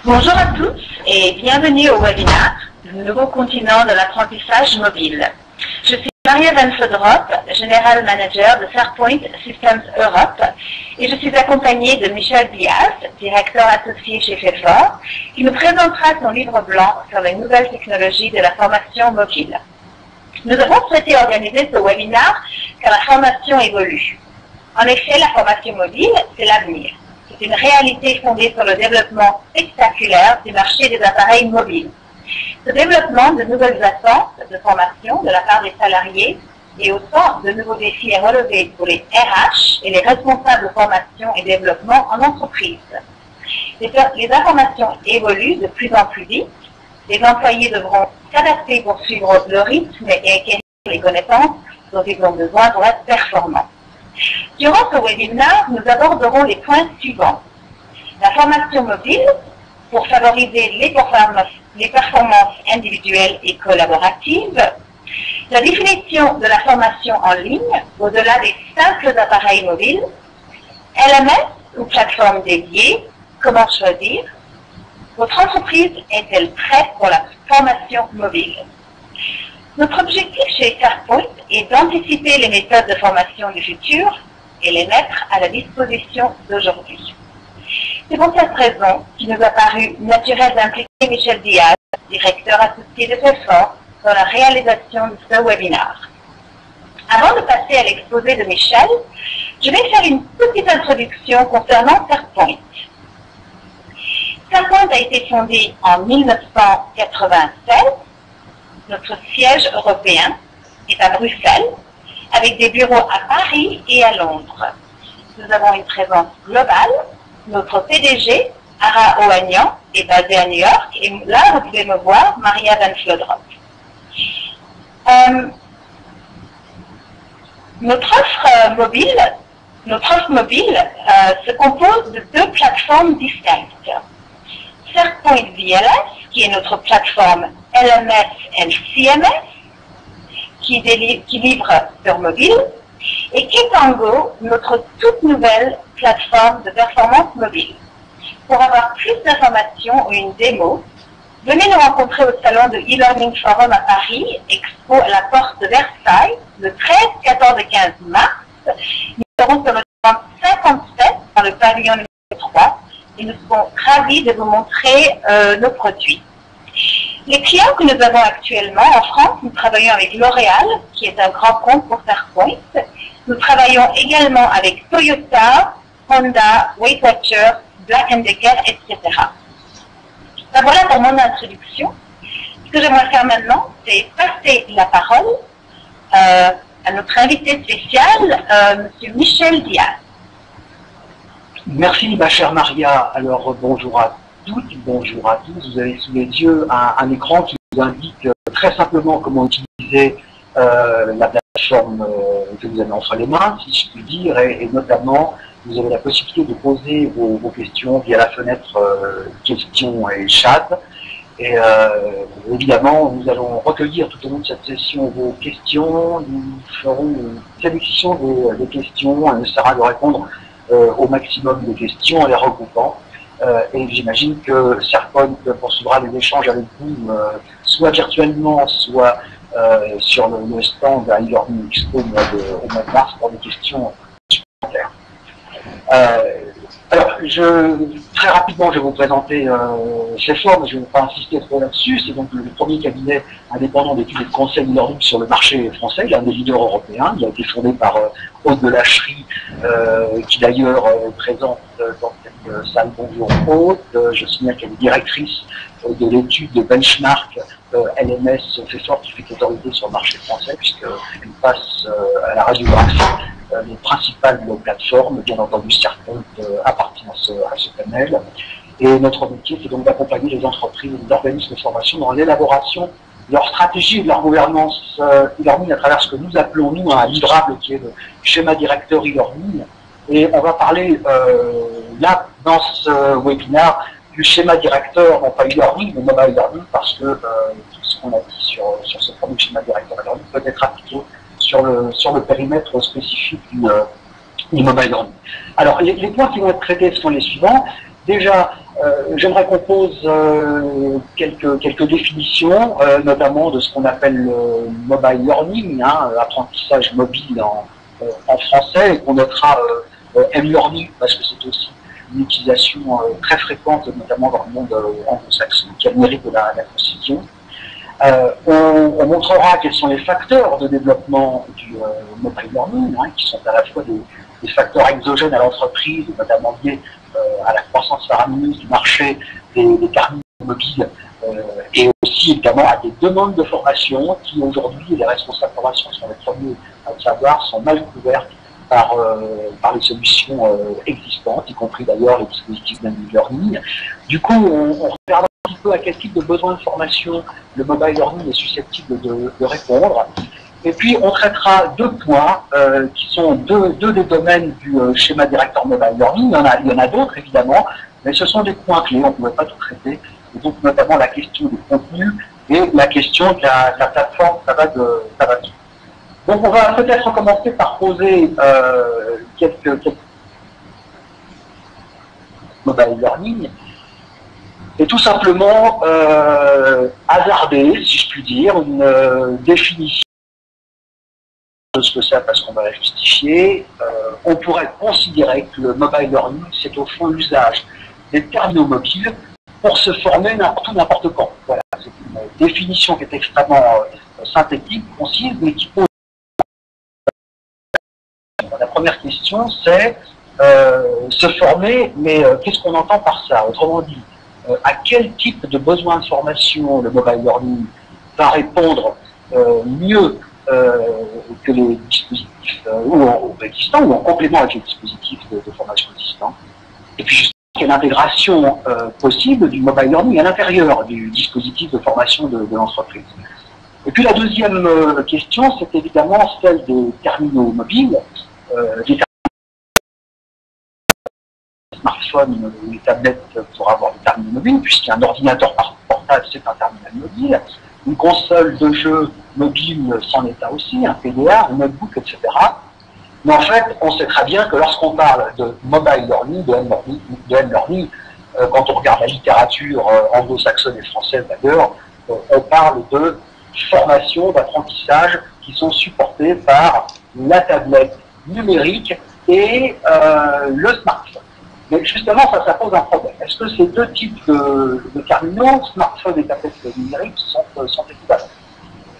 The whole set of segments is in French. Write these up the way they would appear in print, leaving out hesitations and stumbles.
Bonjour à tous et bienvenue au webinaire du nouveau continent de l'apprentissage mobile. Je suis Maria Van Vlodrop, General Manager de Fairpoint Systems Europe, et je suis accompagnée de Michel Diaz, directeur associé chez Fairfort, qui nous présentera son livre blanc sur les nouvelles technologies de la formation mobile. Nous avons souhaité organiser ce webinaire car la formation évolue. En effet, la formation mobile, c'est l'avenir. C'est une réalité fondée sur le développement spectaculaire du marché des appareils mobiles. Ce développement de nouvelles attentes de formation de la part des salariés et autant de nouveaux défis à relever pour les RH et les responsables de formation et développement en entreprise. Les informations évoluent de plus en plus vite. Les employés devront s'adapter pour suivre le rythme et acquérir les connaissances dont ils ont besoin pour être performants. Durant ce webinaire, nous aborderons les points suivants. La formation mobile pour favoriser les performances individuelles et collaboratives, la définition de la formation en ligne au-delà des simples appareils mobiles, LMS ou plateforme dédiée, comment choisir, votre entreprise est-elle prête pour la formation mobile? Notre objectif chez Fairpoint est d'anticiper les méthodes de formation du futur et les mettre à la disposition d'aujourd'hui. C'est pour cette raison qu'il nous a paru naturel d'impliquer Michel Diaz, directeur associé de Fairfort, dans la réalisation de ce webinaire. Avant de passer à l'exposé de Michel, je vais faire une petite introduction concernant Fairpoint. Fairpoint a été fondé en 1996. Notre siège européen est à Bruxelles, avec des bureaux à Paris et à Londres. Nous avons une présence globale. Notre PDG, Ara Ohanian, est basé à New York, et là, vous pouvez me voir, Maria Van Vlodrop. Notre offre mobile se compose de deux plateformes distinctes. Fairpoint VLS, qui est notre plateforme LMS et CMS, qui livre sur mobile, et Ketango, notre toute nouvelle plateforme de performance mobile. Pour avoir plus d'informations ou une démo, venez nous rencontrer au salon de e-learning forum à Paris, Expo à la porte de Versailles, le 13, 14 et 15 mars. Nous serons sur le stand 57 dans le pavillon numéro 3 et nous serons ravis de vous montrer nos produits. Les clients que nous avons actuellement en France, nous travaillons avec L'Oréal, qui est un grand compte pour Fairpoint. Nous travaillons également avec Toyota, Honda, Weight Watchers, Black & Decker, etc. Ben voilà pour mon introduction. Ce que j'aimerais faire maintenant, c'est passer la parole à notre invité spécial, M. Michel Diaz. Merci, ma chère Maria. Alors, bonjour à toutes, bonjour à tous. Vous avez sous les yeux un écran qui vous indique très simplement comment utiliser la plateforme que vous avez entre les mains, si je puis dire, et notamment, vous avez la possibilité de poser vos questions via la fenêtre questions et chat. Et évidemment, nous allons recueillir tout au long de cette session vos questions. Nous ferons une sélection des questions. On essaiera de répondre au maximum de questions en les regroupant. Et j'imagine que Fairpoint poursuivra les échanges avec vous, soit virtuellement, soit sur le stand à e-learning expo au mois de mars pour des questions supplémentaires. Alors, très rapidement, je vais vous présenter Fairfort, mais je ne vais pas insister trop là-dessus. C'est donc le premier cabinet indépendant d'études et de conseil e-learning sur le marché français, l'un des leaders européens. Il a été fondé par Aude de Lacherie, qui d'ailleurs présente dans cette salle. Bonjour Aude. Je signale qu'elle est directrice de l'étude de benchmark LMS Fairfort, qui fait autorité sur le marché français, puisqu'elle passe à la radiographie les principales plateformes. Bien entendu, Fairpoint appartient à ce panel. Et notre métier, c'est donc d'accompagner les entreprises et les organismes de formation dans l'élaboration de leur stratégie et de leur gouvernance e-learning à travers ce que nous appelons, nous, un livrable qui est le schéma directeur e-learning. Et on va parler là, dans ce webinaire, du schéma directeur, non pas e-learning, mais mobile learning, parce que tout ce qu'on a dit sur ce premier schéma directeur e-learning peut être appliqué sur le périmètre spécifique du mobile learning. Alors, les points qui vont être traités sont les suivants. Déjà, j'aimerais qu'on pose quelques définitions, notamment de ce qu'on appelle le mobile learning, hein, apprentissage mobile en français, et qu'on notera m-learning, parce que c'est aussi une utilisation très fréquente, notamment dans le monde anglo-saxon, qui a le mérite de la concision. On montrera quels sont les facteurs de développement du mobile learning, hein, qui sont à la fois des facteurs exogènes à l'entreprise, notamment liés à la croissance faramineuse du marché des terminaux mobiles, et aussi évidemment à des demandes de formation qui aujourd'hui, les responsables de formation sont les premiers à le savoir, sont mal couvertes par les solutions existantes, y compris d'ailleurs les dispositifs d'e-learning. Du coup, on regardera un petit peu à quel type de besoin de formation le mobile learning est susceptible de répondre. Et puis, on traitera deux points qui sont deux des domaines du schéma directeur mobile learning. Il y en a d'autres, évidemment, mais ce sont des points clés, on ne pouvait pas tout traiter. Et donc, notamment la question du contenu et la question de la plateforme Savadoo. Donc, on va peut-être commencer par poser quelques mobile learning et tout simplement hasarder, si je puis dire, une définition de ce que c'est parce qu'on va la justifier. On pourrait considérer que le mobile learning, c'est au fond l'usage des terminaux mobiles pour se former n'importe quand. Voilà, c'est une définition qui est extrêmement synthétique, concise, mais qui pose. La première question, c'est se former, mais qu'est-ce qu'on entend par ça? Autrement dit, à quel type de besoin de formation le mobile learning va répondre mieux que les dispositifs existants ou en complément avec les dispositifs de formation existants. Et puis justement, quelle intégration possible du mobile learning à l'intérieur du dispositif de formation de l'entreprise. Et puis la deuxième question, c'est évidemment celle des terminaux mobiles, des smartphones ou les tablettes pour avoir des terminaux mobiles, puisqu'un ordinateur portable, c'est un terminal mobile. Une console de jeu mobile s'en est aussi, un PDA, un notebook, etc. Mais en fait, on sait très bien que lorsqu'on parle de mobile learning, de m-learning, quand on regarde la littérature anglo-saxonne et française d'ailleurs, on parle de formation, d'apprentissage qui sont supportés par la tablette numérique et le smartphone. Mais justement, ça pose un problème. Est-ce que ces deux types de terminaux, smartphone et tablette numérique, sont équivalents?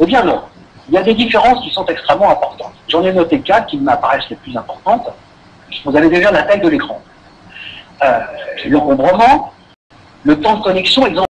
Eh bien non. Il y a des différences qui sont extrêmement importantes. J'en ai noté 4 qui m'apparaissent les plus importantes. Vous avez déjà la taille de l'écran, l'encombrement, le temps de connexion, exemple